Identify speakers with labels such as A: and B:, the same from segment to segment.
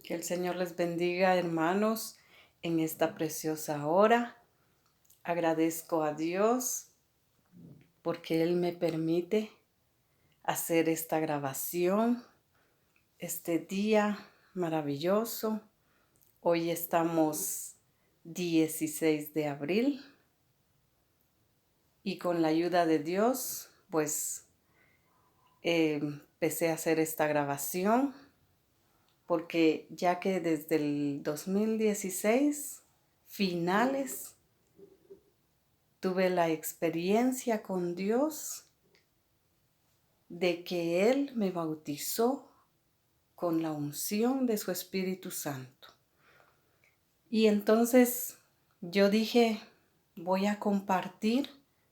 A: Que el Señor les bendiga, hermanos, en esta preciosa hora. Agradezco a Dios porque Él me permite hacer esta grabación, este día maravilloso. Hoy estamos 16 de abril y con la ayuda de Dios, pues empecé a hacer esta grabación porque ya que desde el 2016, finales, tuve la experiencia con Dios de que Él me bautizó con la unción de su Espíritu Santo. Y entonces yo dije, voy a compartir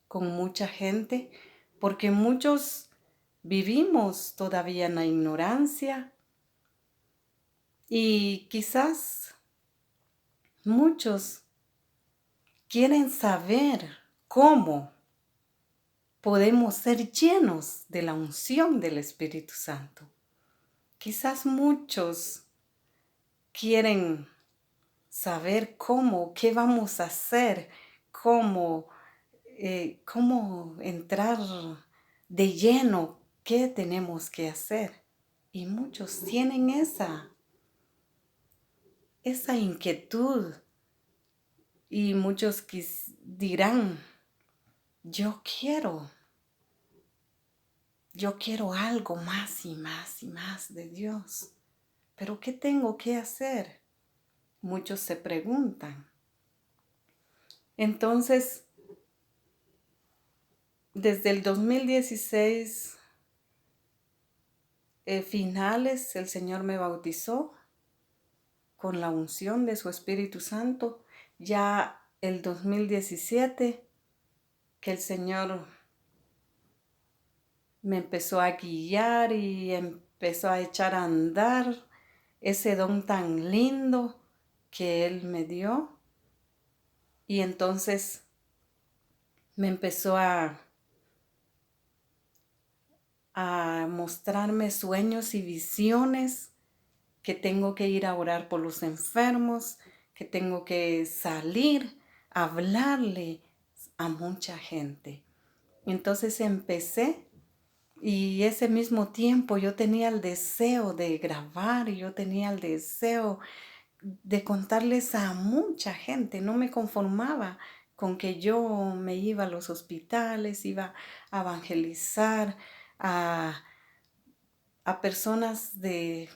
A: con mucha gente porque muchos vivimos todavía en la ignorancia y quizás muchos quieren saber cómo podemos ser llenos de la unción del Espíritu Santo. Quizás muchos quieren saber cómo, qué vamos a hacer, cómo entrar de lleno, qué tenemos que hacer. Y muchos tienen esa inquietud. Y muchos dirán, yo quiero algo más y más y más de Dios. ¿Pero qué tengo que hacer? Muchos se preguntan. Entonces, desde el 2016, finales, el Señor me bautizó con la unción de su Espíritu Santo. Ya el 2017, que el Señor me empezó a guiar y empezó a echar a andar ese don tan lindo que Él me dio. Y entonces me empezó a mostrarme sueños y visiones, que tengo que ir a orar por los enfermos, que tengo que salir a hablarle a mucha gente. Entonces empecé y ese mismo tiempo yo tenía el deseo de grabar y yo tenía el deseo de contarles a mucha gente. No me conformaba con que yo me iba a los hospitales, iba a evangelizar a personas de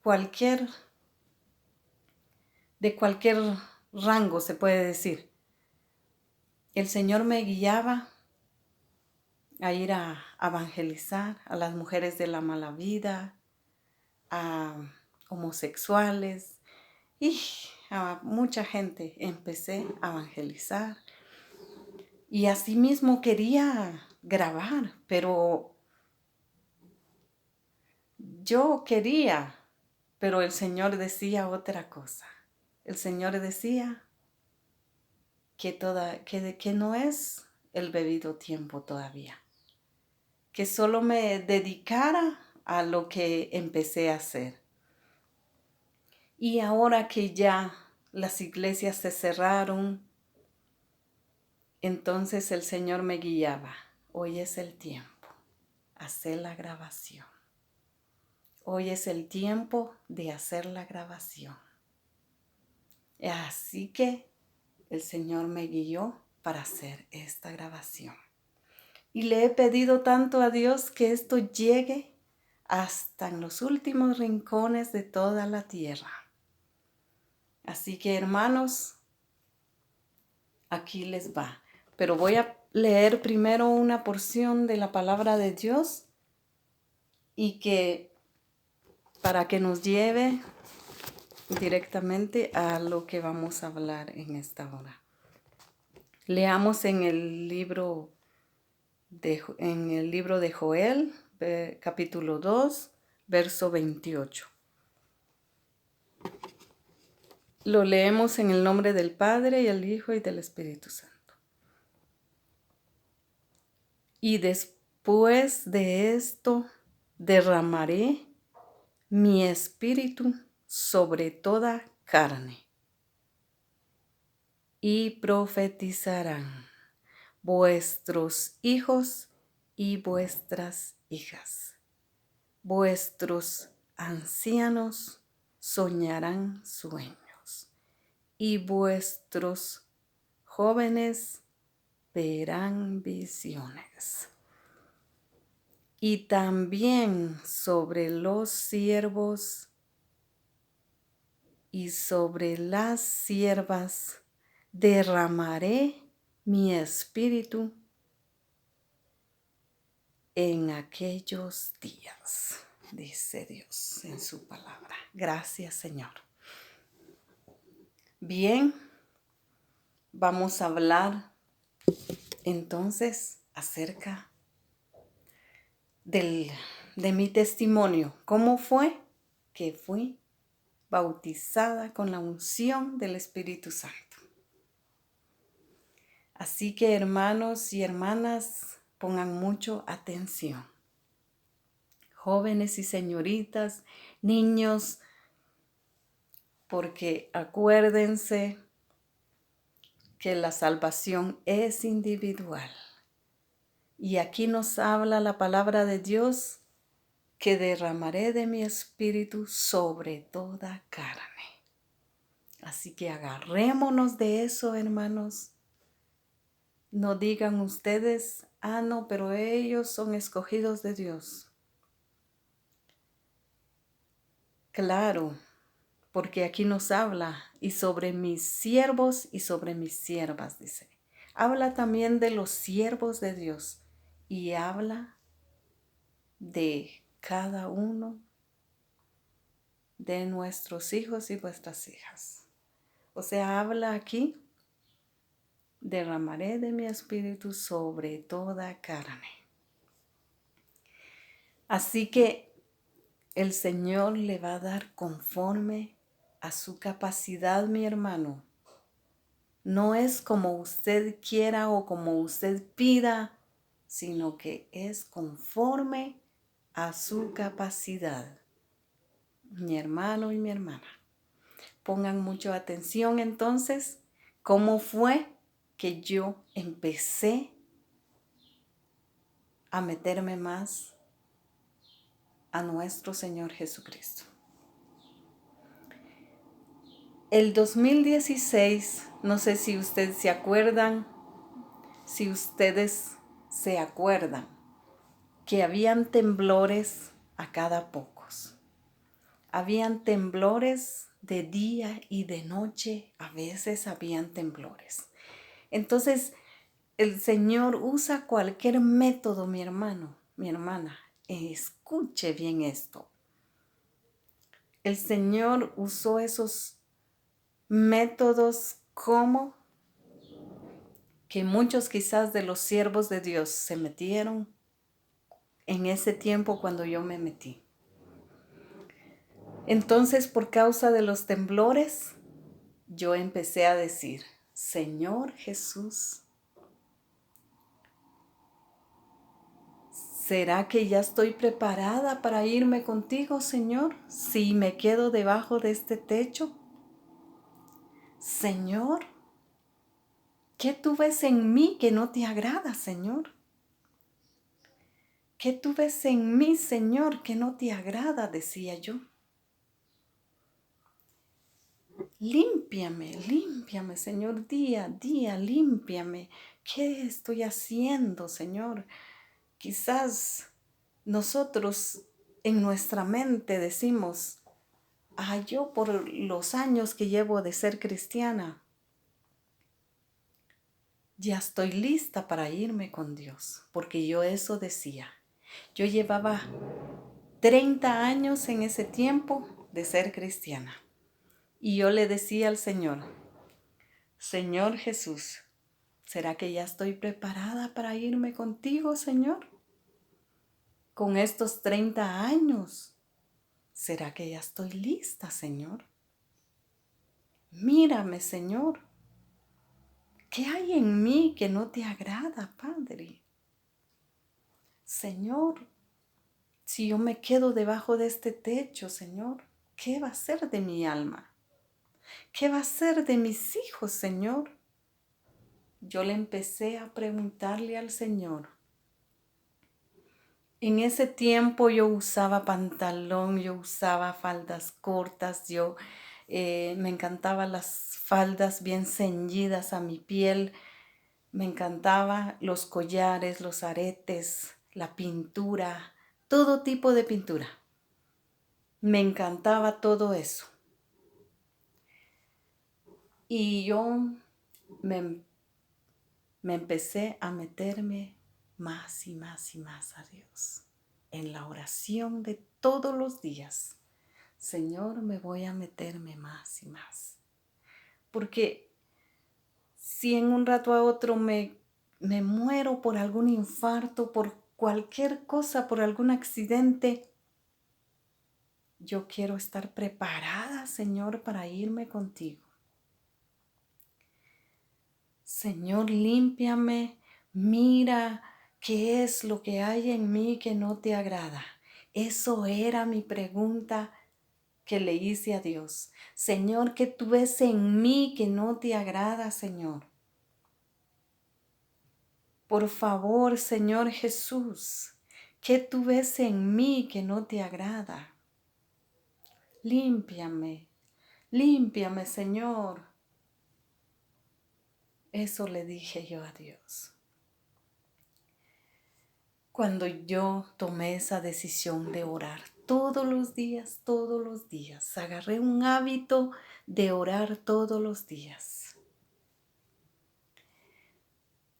A: cualquier rango, se puede decir. El Señor me guiaba a ir a evangelizar a las mujeres de la mala vida, a homosexuales y a mucha gente. Empecé a evangelizar y asimismo quería grabar, pero yo quería, pero el Señor decía otra cosa. El Señor decía que no es el debido tiempo todavía, que solo me dedicara a lo que empecé a hacer. Y ahora que ya las iglesias se cerraron, entonces el Señor me guiaba. Hoy es el tiempo, hacer la grabación. Hoy es el tiempo de hacer la grabación. Así que el Señor me guió para hacer esta grabación. Y le he pedido tanto a Dios que esto llegue hasta en los últimos rincones de toda la tierra. Así que, hermanos, aquí les va. Pero voy a leer primero una porción de la palabra de Dios y para que nos lleve directamente a lo que vamos a hablar en esta hora. Leamos en el libro de Joel, capítulo 2, verso 28. Lo leemos en el nombre del Padre, y el Hijo, y del Espíritu Santo. Y después de esto derramaré mi espíritu sobre toda carne. Y profetizarán vuestros hijos y vuestras hijas. Vuestros ancianos soñarán sueños y vuestros jóvenes verán visiones. Y también sobre los siervos y sobre las siervas derramaré mi espíritu en aquellos días, dice Dios en su palabra. Gracias, Señor. Bien, vamos a hablar entonces acerca de mi testimonio. ¿Cómo fue que fui bautizada con la unción del Espíritu Santo? Así que, hermanos y hermanas, pongan mucho atención. Jóvenes y señoritas, niños, porque acuérdense que la salvación es individual. Y aquí nos habla la palabra de Dios que derramaré de mi espíritu sobre toda carne. Así que agarrémonos de eso, hermanos. No digan ustedes, no, pero ellos son escogidos de Dios. Claro, porque aquí nos habla, y sobre mis siervos y sobre mis siervas, dice. Habla también de los siervos de Dios y habla de cada uno de nuestros hijos y vuestras hijas. O sea, habla aquí, derramaré de mi espíritu sobre toda carne. Así que el Señor le va a dar conforme a su capacidad, mi hermano. No es como usted quiera o como usted pida, sino que es conforme a su capacidad. Mi hermano y mi hermana, pongan mucha atención entonces, cómo fue que yo empecé a meterme más a nuestro Señor Jesucristo. El 2016, no sé si ustedes se acuerdan, que habían temblores a cada pocos. Habían temblores de día y de noche, a veces habían temblores. Entonces, el Señor usa cualquier método, mi hermano, mi hermana. Escuche bien esto. El Señor usó esos métodos como que muchos quizás de los siervos de Dios se metieron en ese tiempo cuando yo me metí. Entonces, por causa de los temblores, yo empecé a decir, Señor Jesús, ¿será que ya estoy preparada para irme contigo, Señor, si me quedo debajo de este techo? Señor, ¿qué tú ves en mí que no te agrada, Señor? ¿Qué tú ves en mí, Señor, que no te agrada? Decía yo. Límpiame, Señor, día a día, límpiame. ¿Qué estoy haciendo, Señor? Quizás nosotros en nuestra mente decimos, yo por los años que llevo de ser cristiana, ya estoy lista para irme con Dios, porque yo eso decía. Yo llevaba 30 años en ese tiempo de ser cristiana. Y yo le decía al Señor, Señor Jesús, ¿será que ya estoy preparada para irme contigo, Señor? Con estos 30 años, ¿será que ya estoy lista, Señor? Mírame, Señor. ¿Qué hay en mí que no te agrada, Padre? Señor, si yo me quedo debajo de este techo, Señor, ¿qué va a ser de mi alma? ¿Qué va a ser de mis hijos, Señor? Yo le empecé a preguntarle al Señor. En ese tiempo yo usaba pantalón, yo usaba faldas cortas, me encantaban las faldas bien ceñidas a mi piel, me encantaba los collares, los aretes, la pintura, todo tipo de pintura. Me encantaba todo eso. Y yo me, me empecé a meterme más y más y más a Dios en la oración de todos los días. Señor, me voy a meterme más y más. Porque si en un rato a otro me muero por algún infarto, por cualquier cosa, por algún accidente, yo quiero estar preparada, Señor, para irme contigo. Señor, límpiame, mira qué es lo que hay en mí que no te agrada. Eso era mi pregunta que le hice a Dios. Señor, ¿qué tú ves en mí que no te agrada, Señor? Por favor, Señor Jesús, ¿qué tú ves en mí que no te agrada? Límpiame, límpiame, Señor. Eso le dije yo a Dios. Cuando yo tomé esa decisión de orar todos los días, agarré un hábito de orar todos los días.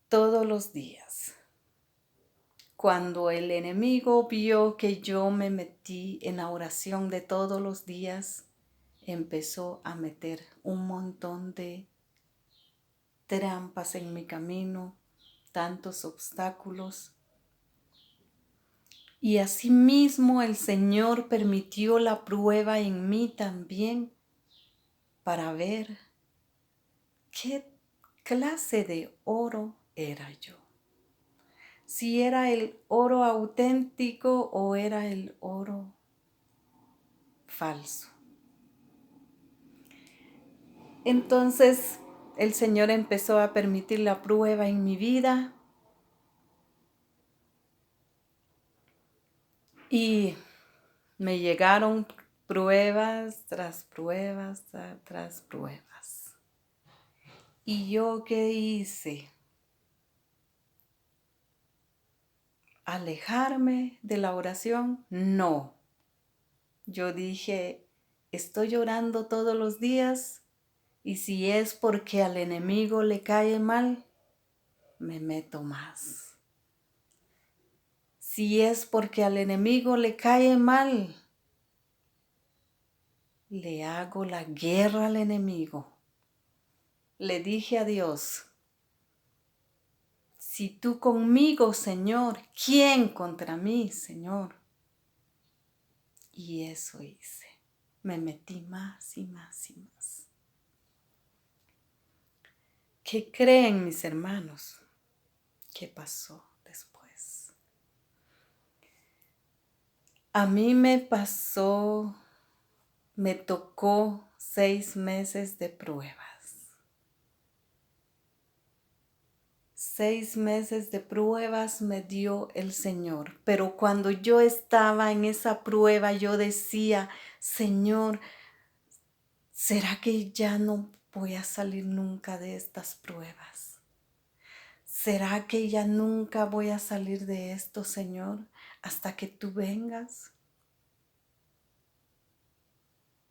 A: Todos los días. Cuando el enemigo vio que yo me metí en la oración de todos los días, empezó a meter un montón de trampas en mi camino, tantos obstáculos. Y asimismo el Señor permitió la prueba en mí también para ver qué clase de oro era yo. Si era el oro auténtico o era el oro falso. Entonces el Señor empezó a permitir la prueba en mi vida y me llegaron pruebas tras pruebas tras pruebas. ¿Y yo qué hice? ¿Alejarme de la oración? No. Yo dije, estoy orando todos los días y si es porque al enemigo le cae mal, me meto más. Si es porque al enemigo le cae mal, le hago la guerra al enemigo. Le dije a Dios, si tú conmigo, Señor, ¿quién contra mí, Señor? Y eso hice. Me metí más y más y más. ¿Qué creen mis hermanos? ¿Qué pasó después? A mí me tocó 6 meses de pruebas. 6 meses de pruebas me dio el Señor, pero cuando yo estaba en esa prueba, yo decía, Señor, ¿será que ya no voy a salir nunca de estas pruebas? ¿Será que ya nunca voy a salir de esto, Señor, hasta que tú vengas?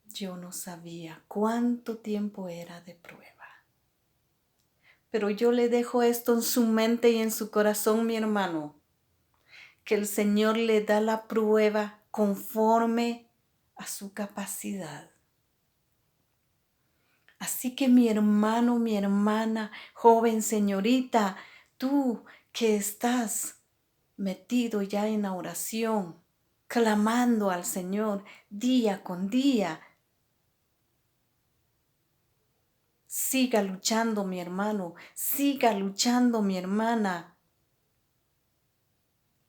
A: Yo no sabía cuánto tiempo era de prueba. Pero yo le dejo esto en su mente y en su corazón, mi hermano, que el Señor le da la prueba conforme a su capacidad. Así que mi hermano, mi hermana, joven señorita, tú que estás metido ya en la oración, clamando al Señor día con día, siga luchando, mi hermano, siga luchando, mi hermana,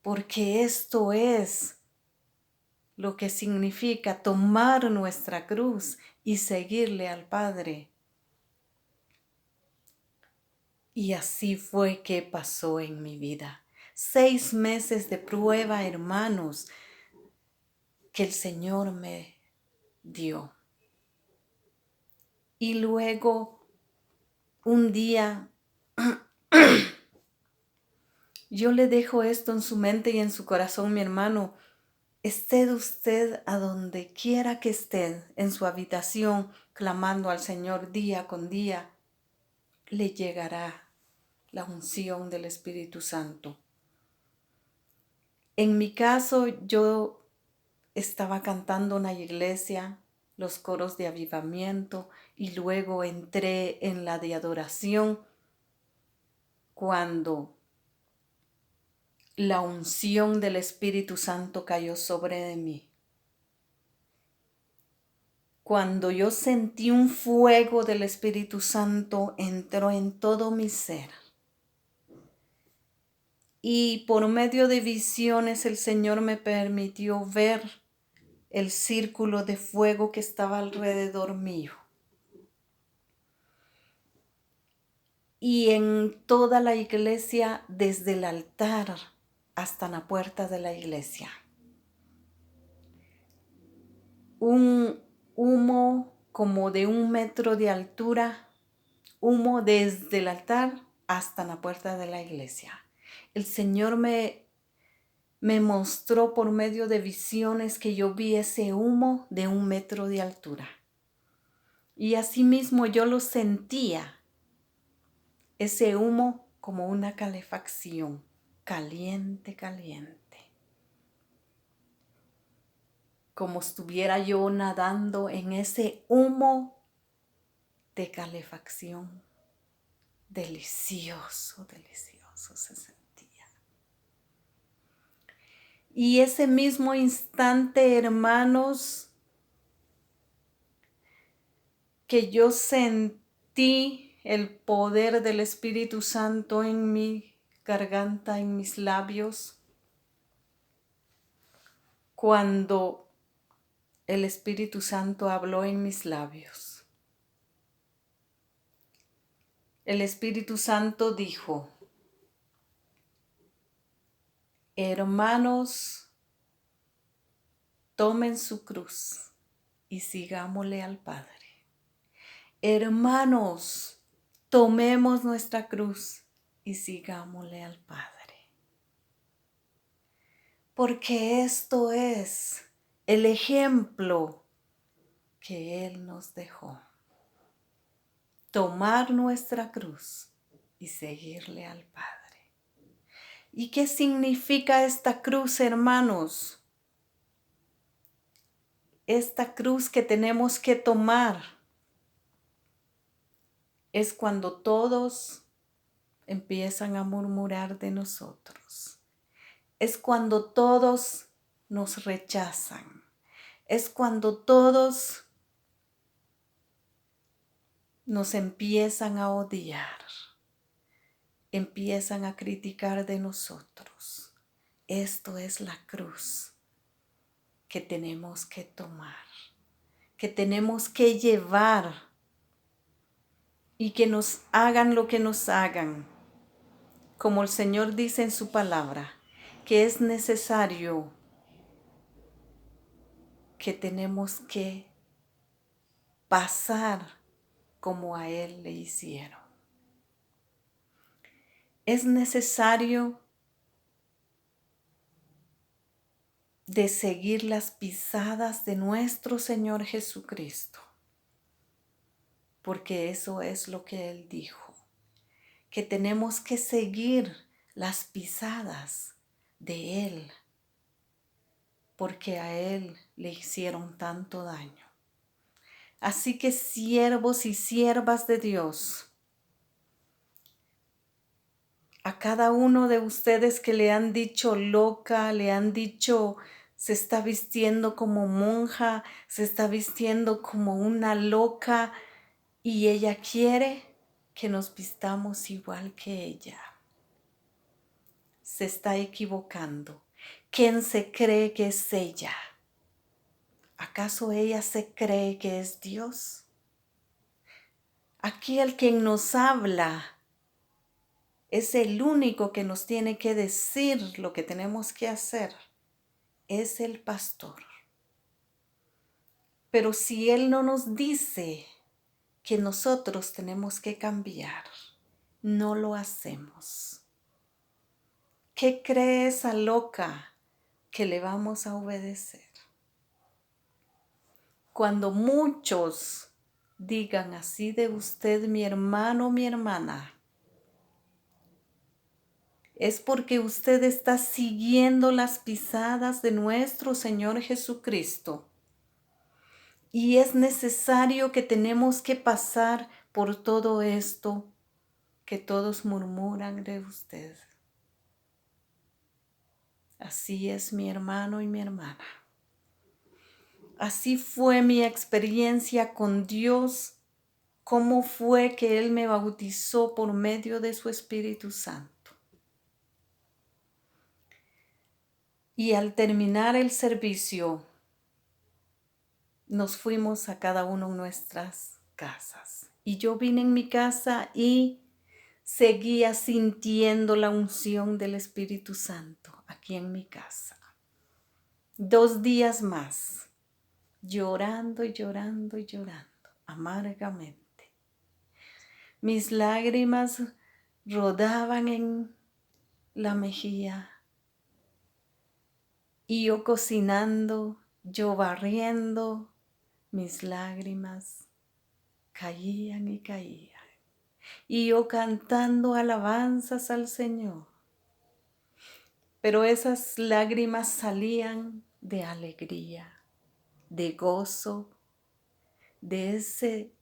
A: porque esto es lo que significa tomar nuestra cruz y seguirle al Padre. Y así fue que pasó en mi vida. 6 meses de prueba, hermanos, que el Señor me dio. Y luego, un día, yo le dejo esto en su mente y en su corazón, mi hermano. Esté usted a donde quiera que esté, en su habitación, clamando al Señor día con día, le llegará la unción del Espíritu Santo. En mi caso, yo estaba cantando en la iglesia, los coros de avivamiento, y luego entré en la de adoración cuando la unción del Espíritu Santo cayó sobre de mí. Cuando yo sentí un fuego del Espíritu Santo, entró en todo mi ser. Y por medio de visiones el Señor me permitió ver el círculo de fuego que estaba alrededor mío. Y en toda la iglesia, desde el altar hasta la puerta de la iglesia. Un humo como de 1 metro de altura, humo desde el altar hasta la puerta de la iglesia. El Señor me mostró por medio de visiones que yo vi ese humo de 1 metro de altura. Y asimismo yo lo sentía, ese humo como una calefacción, caliente, caliente. Como estuviera yo nadando en ese humo de calefacción. Delicioso, delicioso se sentía. Y ese mismo instante, hermanos, que yo sentí el poder del Espíritu Santo en mi garganta, en mis labios, cuando el Espíritu Santo habló en mis labios. El Espíritu Santo dijo: hermanos, tomen su cruz y sigámosle al Padre. Hermanos, tomemos nuestra cruz y sigámosle al Padre. Porque esto es el ejemplo que Él nos dejó. Tomar nuestra cruz y seguirle al Padre. ¿Y qué significa esta cruz, hermanos? Esta cruz que tenemos que tomar es cuando todos empiezan a murmurar de nosotros. Es cuando todos nos rechazan. Es cuando todos nos empiezan a odiar. Empiezan a criticar de nosotros. Esto es la cruz que tenemos que tomar, que tenemos que llevar, y que nos hagan lo que nos hagan. Como el Señor dice en su palabra, que es necesario, que tenemos que pasar como a Él le hicieron. Es necesario de seguir las pisadas de nuestro Señor Jesucristo, porque eso es lo que Él dijo, que tenemos que seguir las pisadas de Él, porque a Él le hicieron tanto daño. Así que siervos y siervas de Dios, a cada uno de ustedes que le han dicho loca, le han dicho se está vistiendo como monja, se está vistiendo como una loca, y ella quiere que nos vistamos igual que ella. Se está equivocando. ¿Quién se cree que es ella? ¿Acaso ella se cree que es Dios? Aquí el quien nos habla es el único que nos tiene que decir lo que tenemos que hacer. Es el pastor. Pero si Él no nos dice que nosotros tenemos que cambiar, no lo hacemos. ¿Qué cree esa loca que le vamos a obedecer? Cuando muchos digan así de usted, mi hermano, mi hermana, es porque usted está siguiendo las pisadas de nuestro Señor Jesucristo. Y es necesario que tenemos que pasar por todo esto que todos murmuran de usted. Así es mi hermano y mi hermana. Así fue mi experiencia con Dios, cómo fue que Él me bautizó por medio de su Espíritu Santo. Y al terminar el servicio, nos fuimos a cada uno en nuestras casas. Y yo vine en mi casa y seguía sintiendo la unción del Espíritu Santo aquí en mi casa. 2 días más, llorando y llorando y llorando, amargamente. Mis lágrimas rodaban en la mejilla y yo cocinando, yo barriendo, mis lágrimas caían y caían. Y yo cantando alabanzas al Señor. Pero esas lágrimas salían de alegría, de gozo, de ese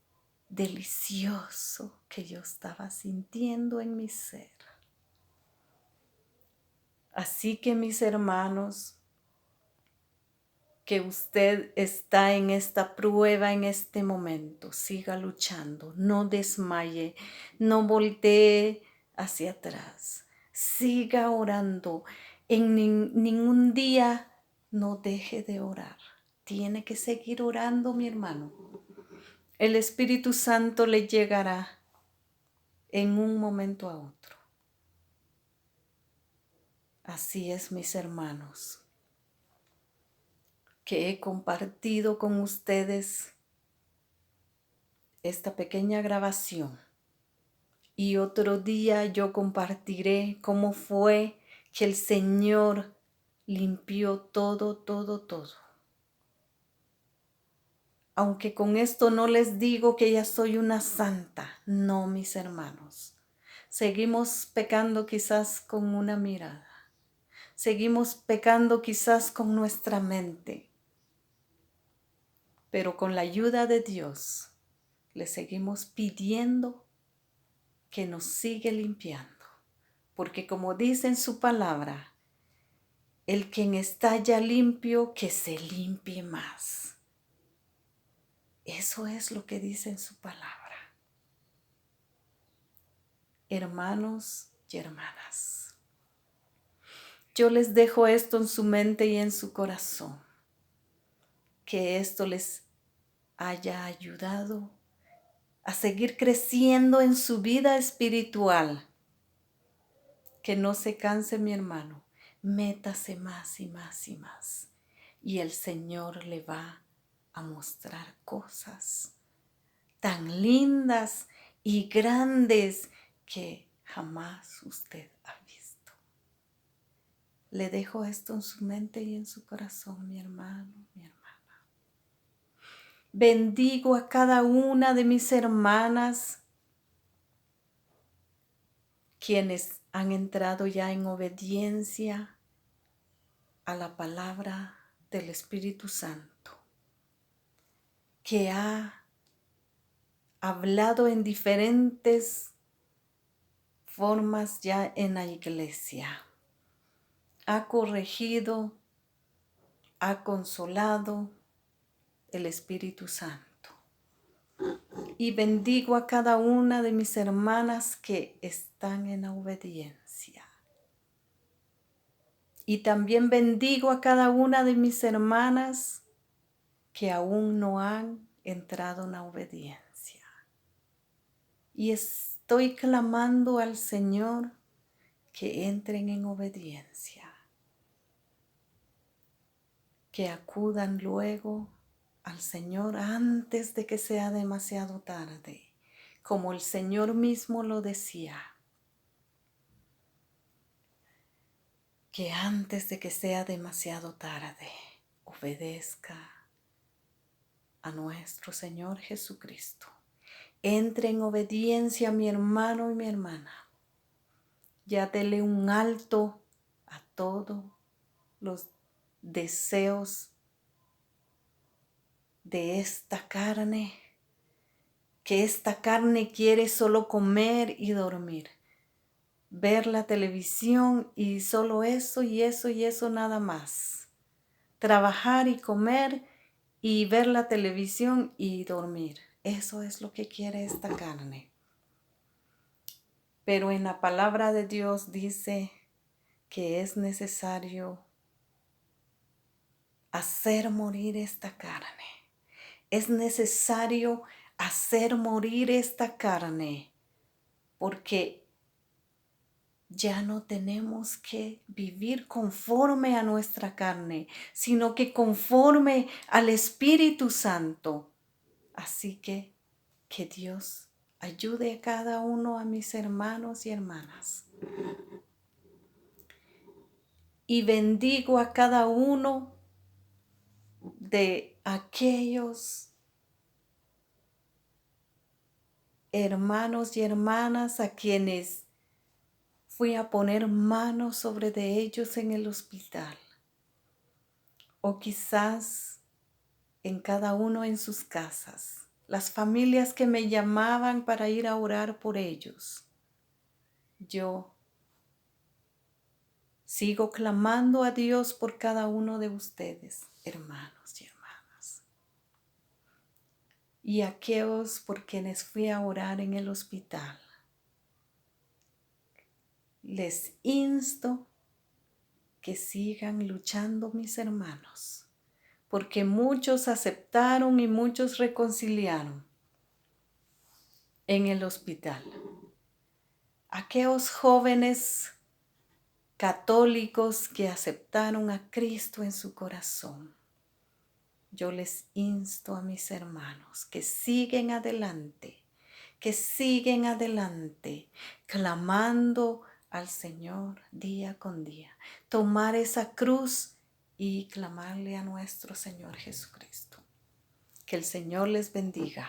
A: delicioso que yo estaba sintiendo en mi ser. Así que mis hermanos, que usted está en esta prueba en este momento, siga luchando, no desmaye, no voltee hacia atrás, siga orando. En ningún día no deje de orar. Tiene que seguir orando, mi hermano. El Espíritu Santo le llegará en un momento a otro. Así es, mis hermanos, que he compartido con ustedes esta pequeña grabación. Y otro día yo compartiré cómo fue que el Señor limpió todo. Aunque con esto no les digo que ya soy una santa, no, mis hermanos. Seguimos pecando quizás con una mirada. Seguimos pecando quizás con nuestra mente. Pero con la ayuda de Dios, le seguimos pidiendo que nos siga limpiando. Porque como dice en su palabra, el quien está ya limpio, que se limpie más. Eso es lo que dice en su palabra. Hermanos y hermanas, yo les dejo esto en su mente y en su corazón. Que esto les haya ayudado a seguir creciendo en su vida espiritual. Que no se canse, mi hermano. Métase más y más y más. Y el Señor le va a mostrar cosas tan lindas y grandes que jamás usted ha visto. Le dejo esto en su mente y en su corazón, mi hermano, mi hermana. Bendigo a cada una de mis hermanas quienes han entrado ya en obediencia a la palabra del Espíritu Santo, que ha hablado en diferentes formas ya en la iglesia. Ha corregido, ha consolado el Espíritu Santo. Y bendigo a cada una de mis hermanas que están en la obediencia. Y también bendigo a cada una de mis hermanas que aún no han entrado en la obediencia. Y estoy clamando al Señor que entren en obediencia, que acudan luego al Señor antes de que sea demasiado tarde, como el Señor mismo lo decía, que antes de que sea demasiado tarde, obedezca a nuestro Señor Jesucristo. Entre en obediencia, mi hermano y mi hermana. Ya dele un alto a todos los deseos de esta carne, que esta carne quiere solo comer y dormir, ver la televisión y solo eso y eso y eso nada más. Trabajar y comer y ver la televisión y dormir. Eso es lo que quiere esta carne. Pero en la palabra de Dios dice que es necesario hacer morir esta carne. Es necesario hacer morir esta carne, porque ya no tenemos que vivir conforme a nuestra carne, sino que conforme al Espíritu Santo. Así que Dios ayude a cada uno, a mis hermanos y hermanas. Y bendigo a cada uno de aquellos hermanos y hermanas a quienes fui a poner manos sobre de ellos en el hospital, o quizás en cada uno en sus casas, las familias que me llamaban para ir a orar por ellos. Yo sigo clamando a Dios por cada uno de ustedes, hermanos y hermanas. Y aquellos por quienes fui a orar en el hospital. Les insto que sigan luchando, mis hermanos, porque muchos aceptaron y muchos reconciliaron en el hospital. Aquellos jóvenes católicos que aceptaron a Cristo en su corazón. Yo les insto a mis hermanos que siguen adelante, clamando al Señor día con día. Tomar esa cruz y clamarle a nuestro Señor Jesucristo. Que el Señor les bendiga.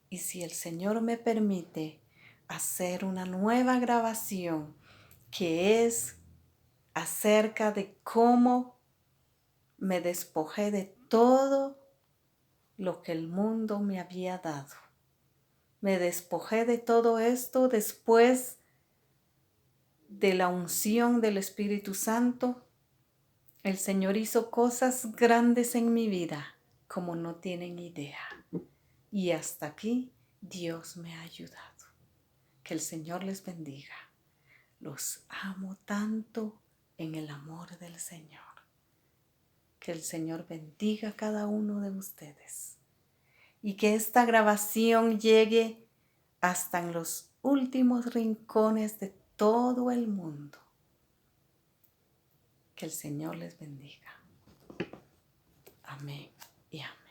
A: Y si el Señor me permite hacer una nueva grabación que es acerca de cómo me despojé de todo lo que el mundo me había dado. Me despojé de todo esto después de la unción del Espíritu Santo. El Señor hizo cosas grandes en mi vida, como no tienen idea. Y hasta aquí Dios me ha ayudado. Que el Señor les bendiga. Los amo tanto en el amor del Señor. Que el Señor bendiga a cada uno de ustedes. Y que esta grabación llegue hasta en los últimos rincones de todo el mundo. Que el Señor les bendiga. Amén y amén.